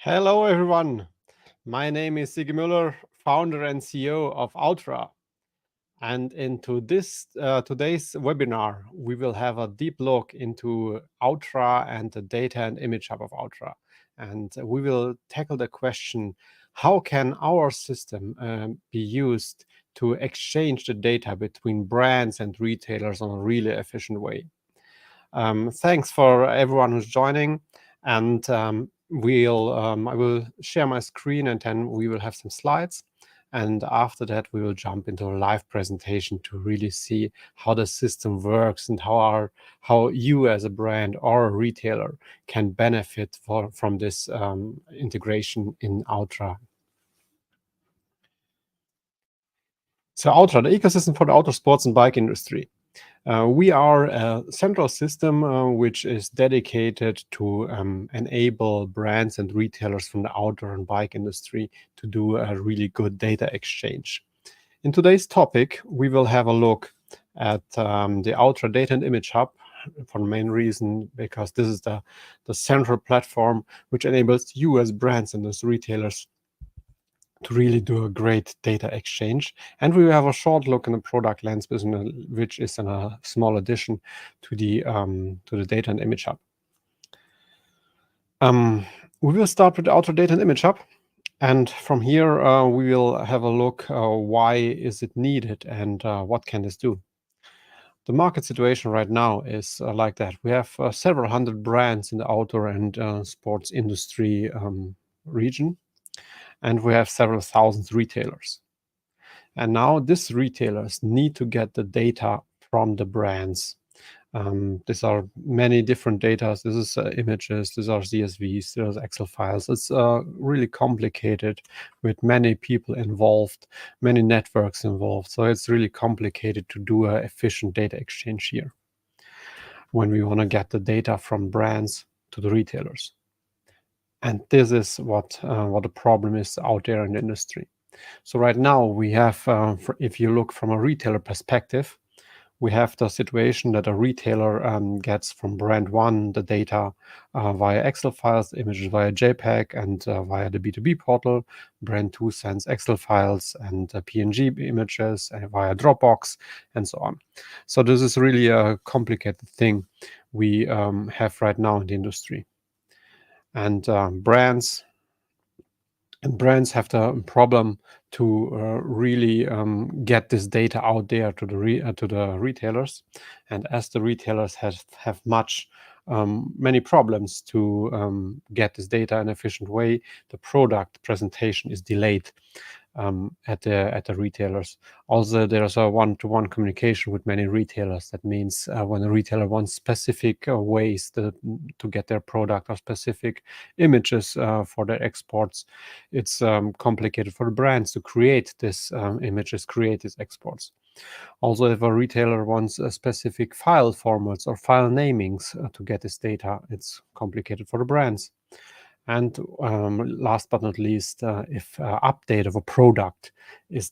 Hello, everyone. My name is Siegbert Müller, founder and CEO of OUTTRA. And into today's webinar, we will have a deep look into OUTTRA and the data and image hub of OUTTRA. And we will tackle the question, how can our system be used to exchange the data between brands and retailers in a really efficient way? Thanks for everyone who's joining. And I will share my screen, and then we will have some slides. And after that, we will jump into a live presentation to really see how the system works and how you as a brand or a retailer can benefit from this integration in OUTTRA. So OUTTRA, the ecosystem for the outdoor sports and bike industry. We are a central system which is dedicated to enable brands and retailers from the outdoor and bike industry to do a really good data exchange. In today's topic, we will have a look at the OUTTRA Data and Image Hub for the main reason because this is the central platform which enables you as brands and as retailers to really do a great data exchange. And we will have a short look in the product lens business, which is a small addition to the data and image hub. We will start with the OUTTRA Data and Image Hub. And from here, we will have a look why is it needed and what can this do. The market situation right now is like that. We have several hundred brands in the outdoor and sports industry region. And we have several thousand retailers. And now these retailers need to get the data from the brands. These are many different data. This is images, these are CSVs, there's Excel files. It's really complicated with many people involved, many networks involved. So it's really complicated to do an efficient data exchange here when we want to get the data from brands to the retailers. And this is what the problem is out there in the industry. So right now we have, if you look from a retailer perspective, we have the situation that a retailer gets from brand one the data via Excel files, images via JPEG, and via the B2B portal. Brand two sends Excel files and PNG images via Dropbox, and so on. So this is really a complicated thing we have right now in the industry. And brands have the problem to really get this data out there to the retailers, and as the retailers have many problems to get this data in an efficient way, the product presentation is delayed at the retailers. Also, there's a one-to-one communication with many retailers. That means when a retailer wants specific ways to get their product or specific images for their exports, it's complicated for the brands to create this images, create these exports. Also, if a retailer wants a specific file formats or file namings to get this data, it's complicated for the brands. And last but not least, if update of a product is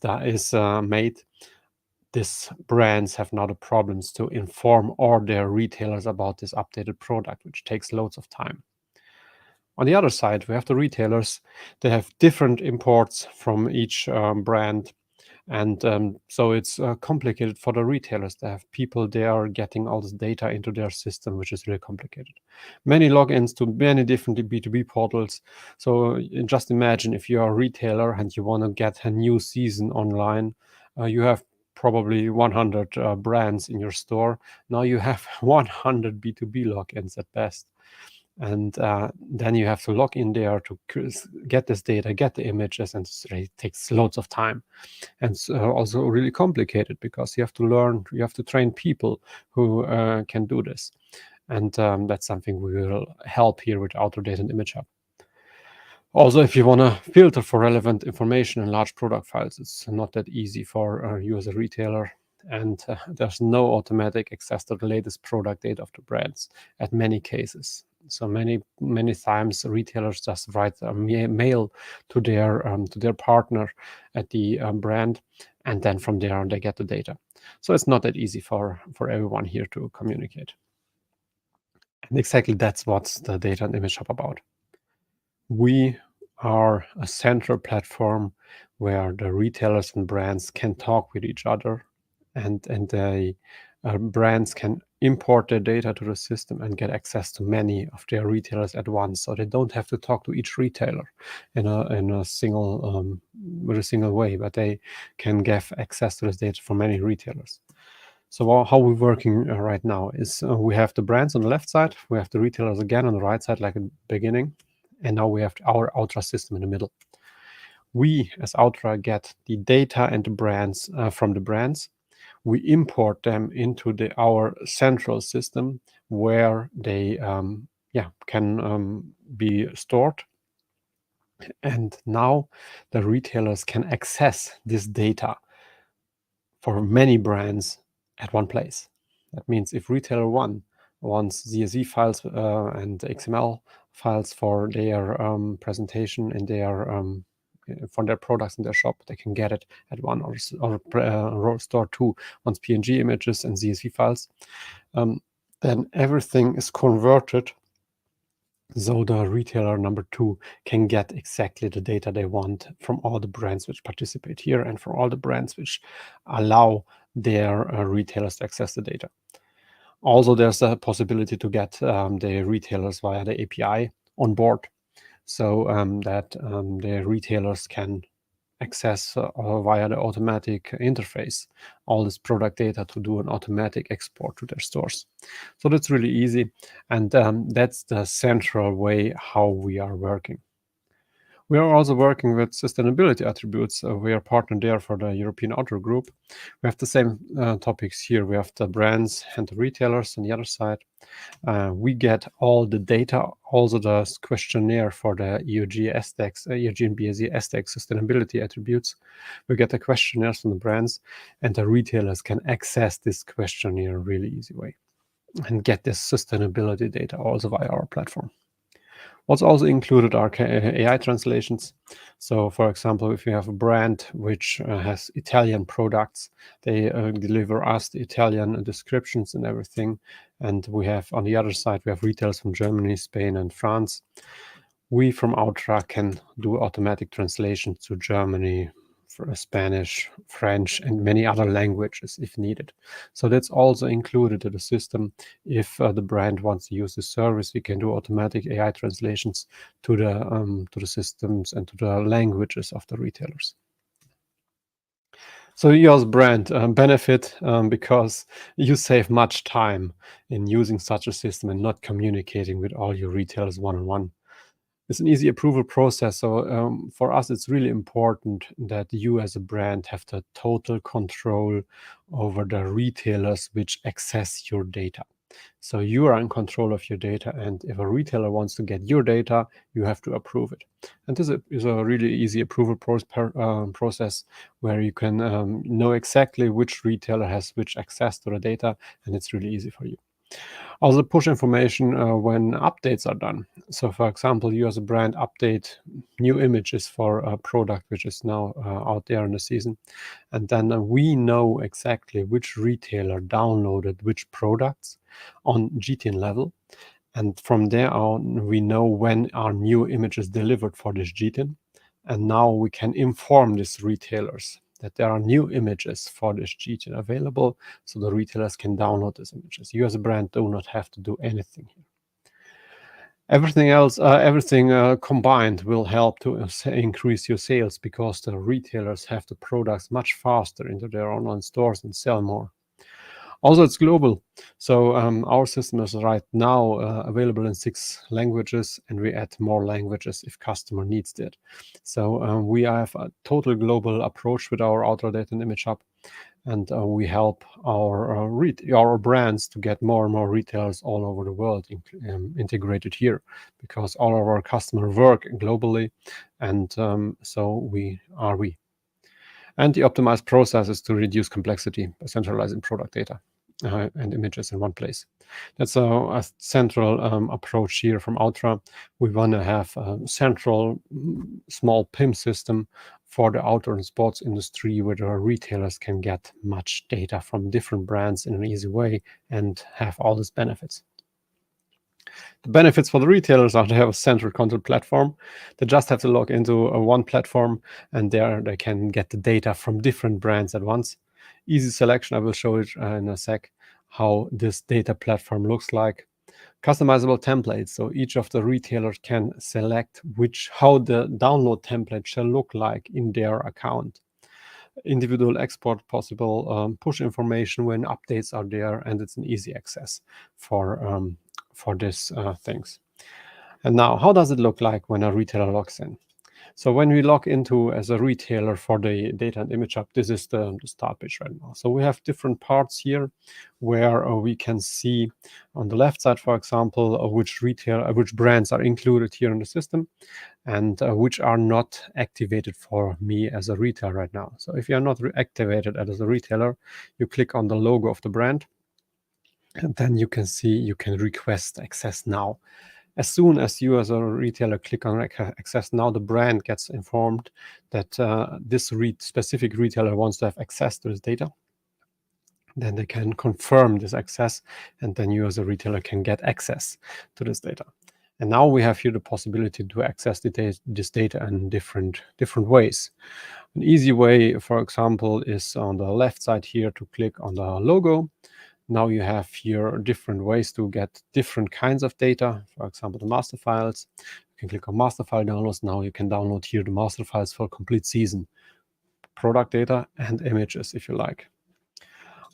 made, these brands have now the problems to inform all their retailers about this updated product, which takes loads of time. On the other side, we have the retailers. They have different imports from each brand. And so it's complicated for the retailers. They have people, they are getting all this data into their system, which is really complicated. Many logins to many different B2B portals. So just imagine if you are a retailer and you want to get a new season online, you have probably 100 brands in your store. Now you have 100 B2B logins at best. And then you have to log in there to get this data, get the images, and it takes loads of time. And it's also really complicated because you have to learn, you have to train people who can do this. And that's something we will help here with OUTTRA Data and Image Hub. Also, if you want to filter for relevant information in large product files, it's not that easy for you as a retailer. And there's no automatic access to the latest product data of the brands at many cases. So many times retailers just write a mail to their partner at the brand, and then from there they get the data. So it's not that easy for everyone here to communicate. And exactly that's what's the Data and Image Hub about. We are a central platform where the retailers and brands can talk with each other, and the brands can import their data to the system and get access to many of their retailers at once, so they don't have to talk to each retailer in a single with a single way, but they can get access to this data from many retailers. So how we're working right now is we have the brands on the left side, we have the retailers again on the right side, like in the beginning, and now we have our OUTTRA system in the middle. We, as OUTTRA, get the data and the brands from the brands. We import them into our central system where they can be stored. And now the retailers can access this data for many brands at one place. That means if retailer 1 wants CSV files and XML files for their presentation and for their products in their shop, they can get it at one, or store 2 wants PNG images and CSV files. Then everything is converted so the retailer number 2 can get exactly the data they want from all the brands which participate here and from all the brands which allow their retailers to access the data. Also, there's a possibility to get the retailers via the API on board, so that the retailers can access via the automatic interface all this product data to do an automatic export to their stores. So that's really easy, and that's the central way how we are working. We are also working with sustainability attributes. We are partnered there for the European OUTTRA group. We have the same topics here. We have the brands and the retailers on the other side. We get all the data, also the questionnaire for the EUG SDEX, EUG and BSE SDEX sustainability attributes. We get the questionnaires from the brands, and the retailers can access this questionnaire in a really easy way and get this sustainability data also via our platform. What's also included are AI translations. So, for example, if you have a brand which has Italian products, they deliver us the Italian descriptions and everything. And we have, on the other side, we have retailers from Germany, Spain, and France. We from OUTTRA can do automatic translations to Germany, for Spanish, French, and many other languages if needed. So that's also included in the system. If the brand wants to use the service, we can do automatic AI translations to the systems and to the languages of the retailers. So you as a brand benefit because you save much time in using such a system and not communicating with all your retailers one-on-one. It's an easy approval process. So for us, it's really important that you as a brand have the total control over the retailers which access your data. So you are in control of your data, and if a retailer wants to get your data, you have to approve it. And this is a really easy approval process where you can know exactly which retailer has which access to the data, and it's really easy for you. Also push information when updates are done. So for example, you as a brand update new images for a product which is now out there in the season. And then we know exactly which retailer downloaded which products on GTN level. And from there on, we know when are new images delivered for this GTN. And now we can inform these retailers that there are new images for this GTN available, so the retailers can download these images. You as a brand do not have to do anything here. Everything else, combined will help to increase your sales because the retailers have the products much faster into their online stores and sell more. Also, it's global. So our system is right now available in 6 languages, and we add more languages if customer needs it. So we have a total global approach with our OUTTRA Data and Image Hub, and we help our brands to get more and more retailers all over the world integrated here, because all of our customers work globally, and so we. And the optimized process is to reduce complexity by centralizing product data and images in one place. That's a central approach here from OUTTRA. We want to have a central small PIM system for the outdoor and sports industry where the retailers can get much data from different brands in an easy way and have all these benefits. The benefits for the retailers are to have a central content platform. They just have to log into one platform, and there they can get the data from different brands at once. Easy selection, I will show it in a sec, how this data platform looks like. Customizable templates, so each of the retailers can select how the download template shall look like in their account. Individual export possible, push information when updates are there, and it's an easy access for these things. And now, how does it look like when a retailer logs in? So when we log into as a retailer for the data and image hub, this is the start page right now. So we have different parts here where we can see on the left side, for example, which brands are included here in the system, and which are not activated for me as a retailer right now. So if you are not activated as a retailer, you click on the logo of the brand, and then you can see you can request access now. As soon as you as a retailer click on access now, the brand gets informed that this specific retailer wants to have access to this data. Then they can confirm this access, and then you as a retailer can get access to this data. And now we have here the possibility to access this data in different ways. An easy way, for example, is on the left side here to click on the logo. Now you have here different ways to get different kinds of data. For example, the master files. You can click on master file downloads. Now you can download here the master files for a complete season, product data and images if you like.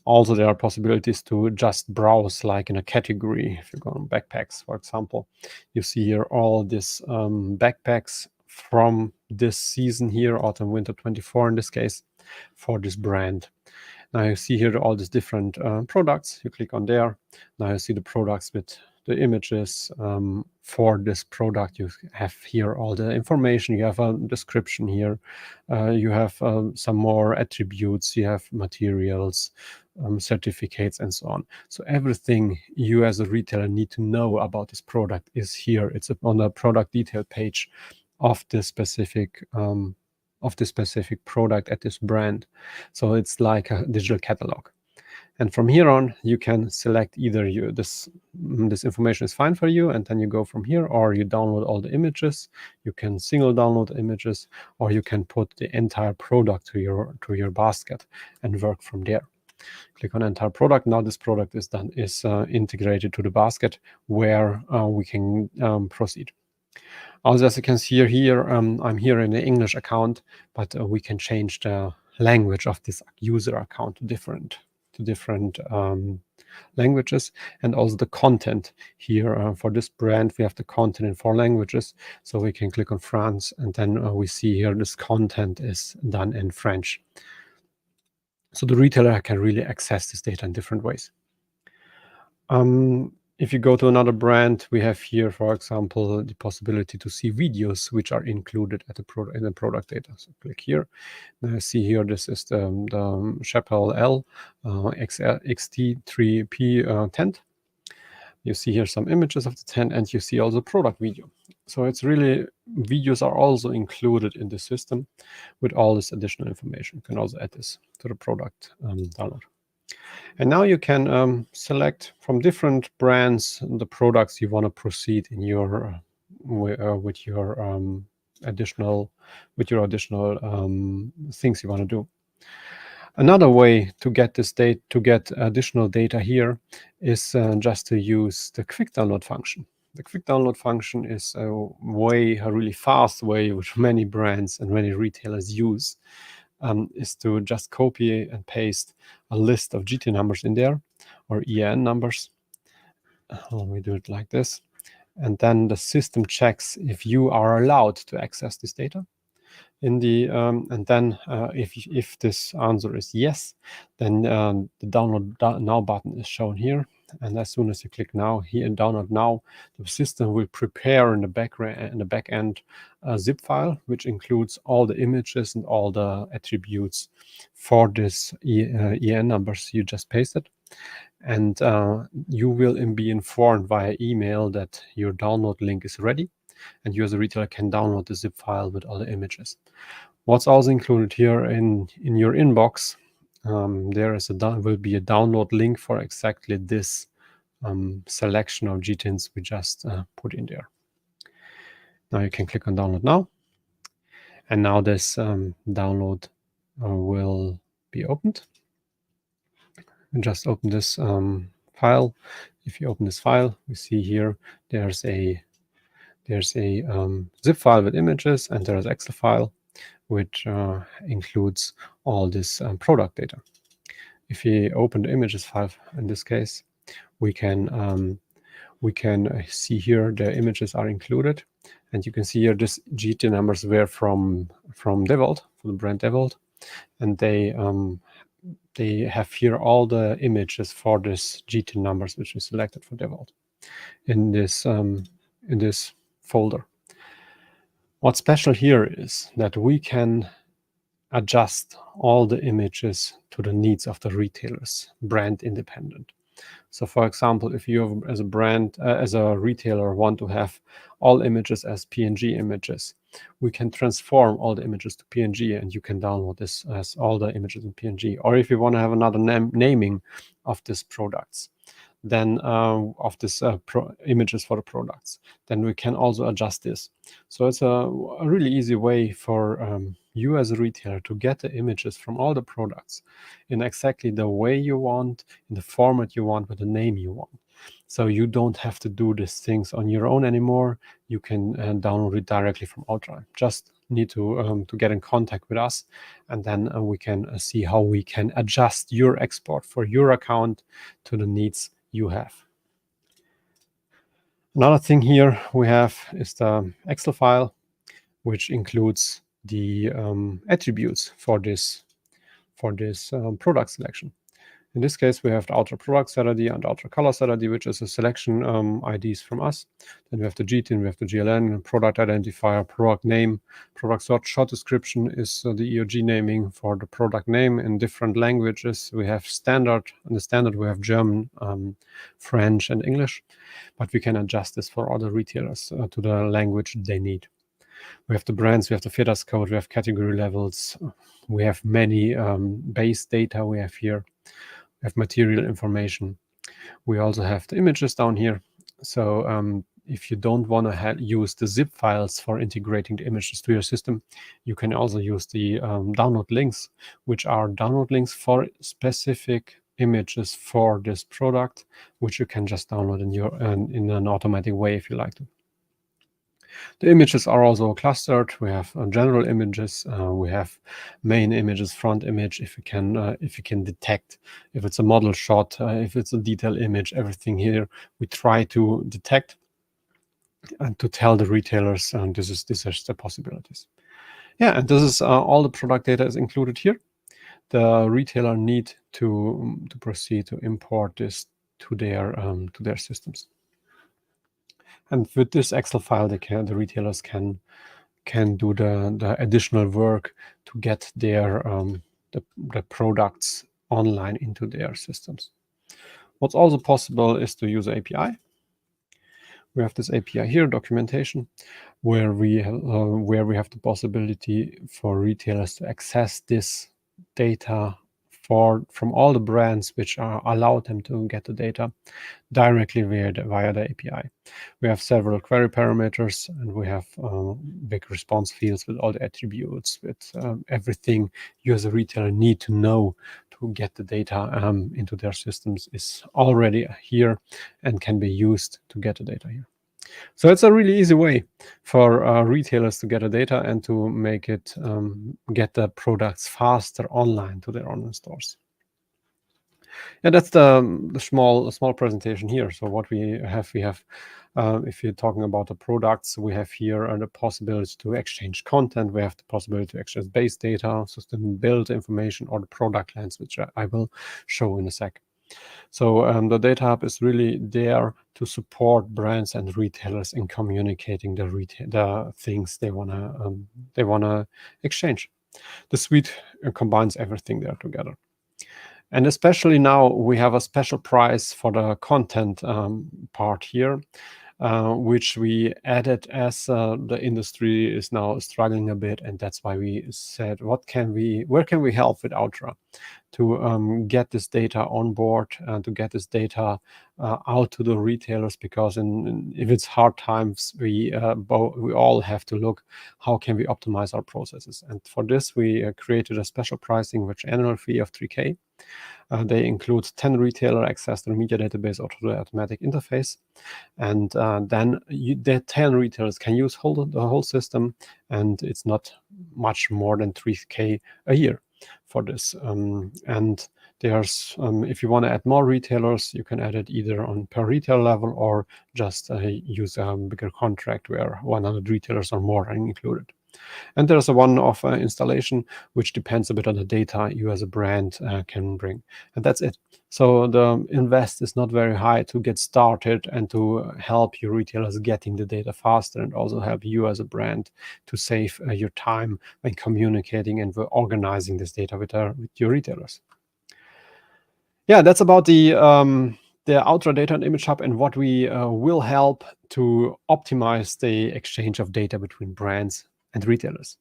Also, there are possibilities to just browse like in a category. If you go on backpacks, for example, you see here all these backpacks from this season here, autumn winter 24 in this case, for this brand. Now you see here all these different products. You click on there. Now you see the products with the images for this product. You have here all the information. You have a description here. You have some more attributes. You have materials, certificates, and so on. So everything you as a retailer need to know about this product is here. It's on the product detail page of this specific product at this brand. So it's like a digital catalog. And from here on, you can select either this information is fine for you, and then you go from here, or you download all the images. You can single download the images, or you can put the entire product to your basket and work from there. Click on entire product. Now this product is integrated to the basket where we can proceed. Also, as you can see here, I'm here in the English account, but we can change the language of this user account to different languages, and also the content here for this brand. We have the content in 4 languages, so we can click on France, and then we see here this content is done in French. So the retailer can really access this data in different ways. If you go to another brand, we have here, for example, the possibility to see videos which are included at in the product data. So click here. Now see here, this is the Chappelle L XT3P tent. You see here some images of the tent, and you see also product video. So it's really, videos are also included in the system with all this additional information. You can also add this to the product download. And now you can select from different brands the products you want to proceed in your with your additional things you want to do. Another way to get this data, to get additional data here, is just to use the quick download function. The quick download function is a really fast way which many brands and many retailers use. Is to just copy and paste a list of GT numbers in there, or EAN numbers. Let me do it like this. And then the system checks if you are allowed to access this data. And then if this answer is yes, then the download now button is shown here. And as soon as you click now here and download now, the system will prepare in the back end a zip file which includes all the images and all the attributes for this EN numbers you just pasted. And you will be informed via email that your download link is ready, and you as a retailer can download the zip file with all the images. What's also included here in your inbox, there will be a download link for exactly this selection of GTINs we just put in there. Now you can click on download now. And now this download will be opened. And just open this file. If you open this file, we see here there's a zip file with images, and there's Excel file which includes all this product data. If we open the images file, in this case, we can see here the images are included, and you can see here this GT numbers were from DeWalt, from the brand DeWalt, and they have here all the images for this GT numbers which we selected for DeWalt in this folder. What's special here is that we can adjust all the images to the needs of the retailers, brand independent. So for example, if you as a brand, as a retailer want to have all images as PNG images, we can transform all the images to PNG, and you can download this as all the images in PNG. Or if you want to have another naming of these products, then of this images for the products, then we can also adjust this. So it's a really easy way for you as a retailer to get the images from all the products in exactly the way you want, in the format you want, with the name you want. So you don't have to do these things on your own anymore. You can download it directly from OUTTRA. Just need to get in contact with us, and then we can see how we can adjust your export for your account to the needs you have. Another thing here we have is the Excel file, which includes the attributes for this product selection. In this case, we have the OUTTRA product set ID and OUTTRA color set ID, which is a selection IDs from us. Then we have the GTIN, we have the GLN, product identifier, product name, product short description is the EOG naming for the product name in different languages. We have standard. In the standard, we have German, French, and English, but we can adjust this for other retailers to the language they need. We have the brands, we have the FIDAS code, we have category levels, we have many base data we have here. We have material information. We also have the images down here. So if you don't want to use the zip files for integrating the images to your system, you can also use the download links, which are download links for specific images for this product, which you can just download in an automatic way if you like to. The images are also clustered. We have general images. We have main images, front image. If you can detect if it's a model shot, if it's a detail image, everything here we try to detect and to tell the retailers these are the possibilities. Yeah, and this is all the product data is included here. The retailer need to proceed to import this to their systems. And with this Excel file, the retailers can do the additional work to get their the products online into their systems. What's also possible is to use API. We have this API here, documentation, where we have the possibility for retailers to access this data from all the brands which allow them to get the data directly via the API. We have several query parameters, and we have big response fields with all the attributes, with everything you as a retailer need to know to get the data into their systems is already here and can be used to get the data here. So it's a really easy way for retailers to get the data and to make it get the products faster online to their online stores. And that's the small presentation here. So what we have, if you're talking about the products, we have here the possibility to exchange content. We have the possibility to exchange base data, system build information, or the product lens, which I will show in a sec. So the Data Hub is really there to support brands and retailers in communicating the things they wanna exchange. The suite combines everything there together. And especially now we have a special price for the content part here. which we added as the industry is now struggling a bit, and that's why we said, where can we help with OUTTRA to get this data on board and to get this data out to the retailers, because if it's hard times, we all have to look how can we optimize our processes. And for this, we created a special pricing with annual fee of 3K. They include 10 retailer access to the media database or to the automatic interface. And then the 10 retailers can use the whole system, and it's not much more than 3K a year for this. And there's, if you want to add more retailers, you can add it either on per retail level or just use a bigger contract where 100 retailers or more are included. And there's a one-off installation, which depends a bit on the data you as a brand can bring. And that's it. So the invest is not very high to get started and to help your retailers getting the data faster, and also help you as a brand to save your time when communicating and organizing this data with your retailers. Yeah, that's about the OUTTRA Data and Image Hub and what we will help to optimize the exchange of data between brands and retailers.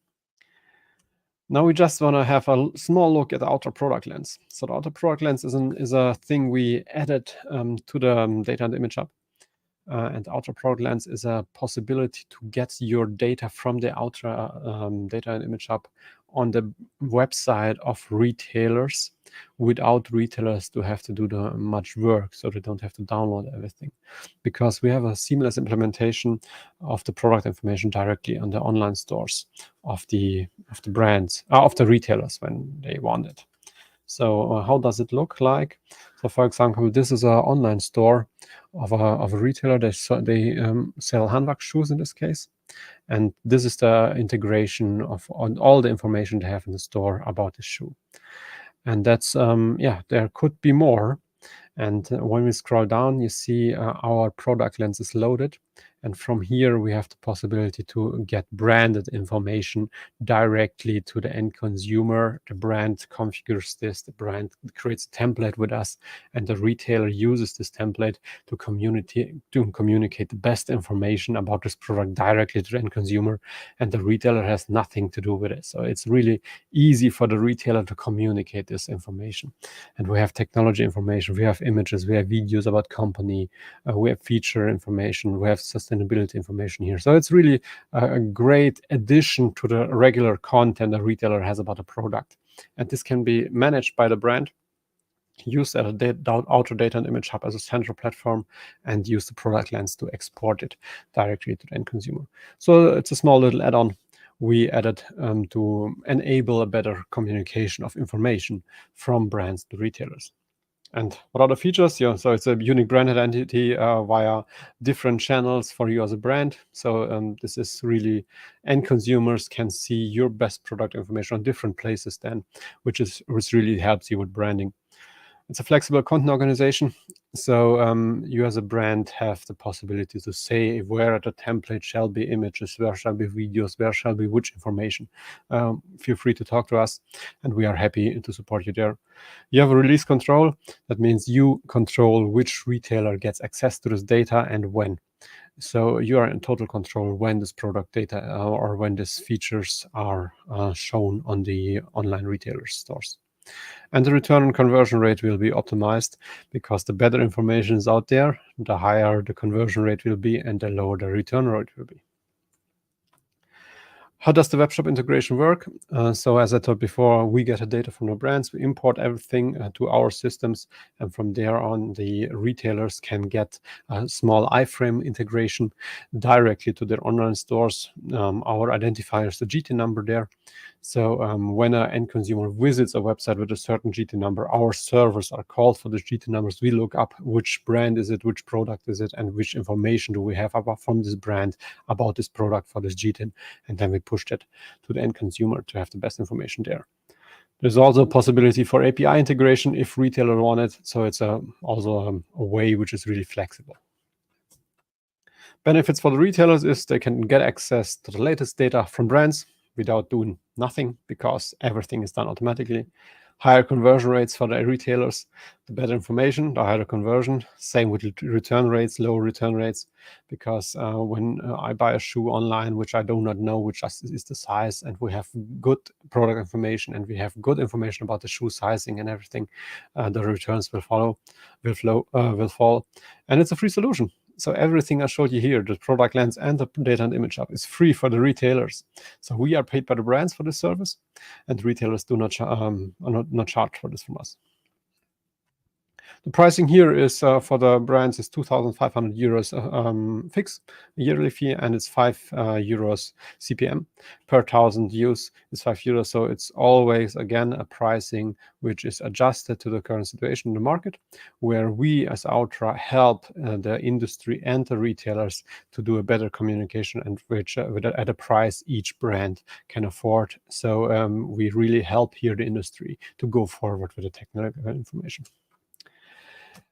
Now we just want to have a small look at the OUTTRA Product Lens. So the OUTTRA Product Lens is a thing we added to the Data and Image Hub. And the OUTTRA Product Lens is a possibility to get your data from the OUTTRA Data and Image Hub on the website of retailers without retailers to have to do the much work, so they don't have to download everything, because we have a seamless implementation of the product information directly on the online stores of the brands, of the retailers when they want it. So how does it look like? So for example, this is an online store of a retailer. They sell handbag shoes in this case. And this is the integration on all the information they have in the store about the shoe. And that's, there could be more. And when we scroll down, you see our product lens is loaded. And from here, we have the possibility to get branded information directly to the end consumer. The brand configures this, the brand creates a template with us, and the retailer uses this template to communicate the best information about this product directly to the end consumer, and the retailer has nothing to do with it. So it's really easy for the retailer to communicate this information. And we have technology information, we have images, we have videos about company, we have feature information, we have sustainability information here. So it's really a great addition to the regular content a retailer has about a product. And this can be managed by the brand, use the OUTTRA Data and Image Hub as a central platform, and use the product lens to export it directly to the end consumer. So it's a small little add-on we added to enable a better communication of information from brands to retailers. And what are the features? Yeah, so it's a unique brand identity via different channels for you as a brand. So this is really, end consumers can see your best product information on different places then, which really helps you with branding. It's a flexible content organization. So you as a brand have the possibility to say where the template shall be images, where shall be videos, where shall be which information. Feel free to talk to us, and we are happy to support you there. You have a release control. That means you control which retailer gets access to this data and when. So you are in total control when this product data or when these features are shown on the online retailer stores. And the return on conversion rate will be optimized, because the better information is out there, the higher the conversion rate will be and the lower the return rate will be. How does the webshop integration work? So as I told before, we get the data from the brands, we import everything to our systems, and from there on, the retailers can get a small iframe integration directly to their online stores. Our identifier is the GT number there. So when an end consumer visits a website with a certain GT number, our servers are called for the GT numbers. We look up which brand is it, which product is it, and which information do we have from this brand about this product for this GT, and then we push that to the end consumer to have the best information there. There's also a possibility for API integration if retailer want it. So it's also a way which is really flexible. Benefits for the retailers is they can get access to the latest data from brands without doing nothing, because everything is done automatically. higher conversion rates for the retailers. The better information, the higher conversion. Same with return rates, lower return rates, because when I buy a shoe online, which I do not know which is the size, and we have good product information and we have good information about the shoe sizing and everything, the returns will fall, and it's a free solution. So everything I showed you here, the product lens and the data and image hub, is free for the retailers. So we are paid by the brands for this service, and retailers do not are not charged for this from us. The pricing here is for the brands is 2,500 euros fixed yearly fee, and it's 5 euros CPM per 1,000 use is 5 euros. So it's always again a pricing which is adjusted to the current situation in the market, where we as OUTTRA help the industry and the retailers to do a better communication, and which at a price each brand can afford. So we really help here the industry to go forward with the technical information.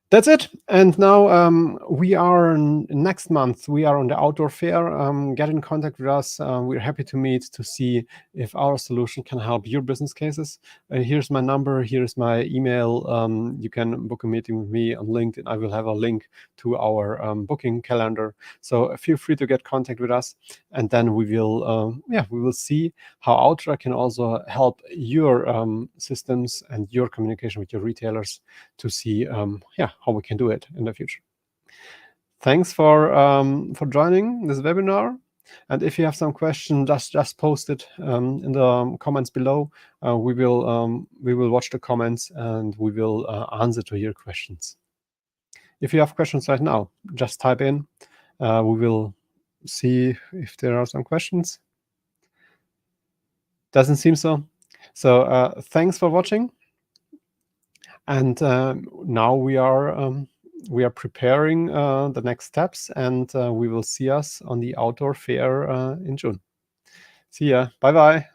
That's it. And now we are next month. We are on the outdoor fair. Get in contact with us. We're happy to meet to see if our solution can help your business cases. Here's my number. Here's my email. You can book a meeting with me on LinkedIn. I will have a link to our booking calendar. So feel free to get contact with us, and then we will see how OUTTRA can also help your systems and your communication with your retailers to see how we can do it in the future. Thanks for joining this webinar. And if you have some questions, just post it in the comments below. We will watch the comments and we will answer to your questions. If you have questions right now, just type in. We will see if there are some questions. Doesn't seem so. So thanks for watching. And now we are preparing the next steps, and we will see us on the outdoor fair in June. See ya. Bye-bye.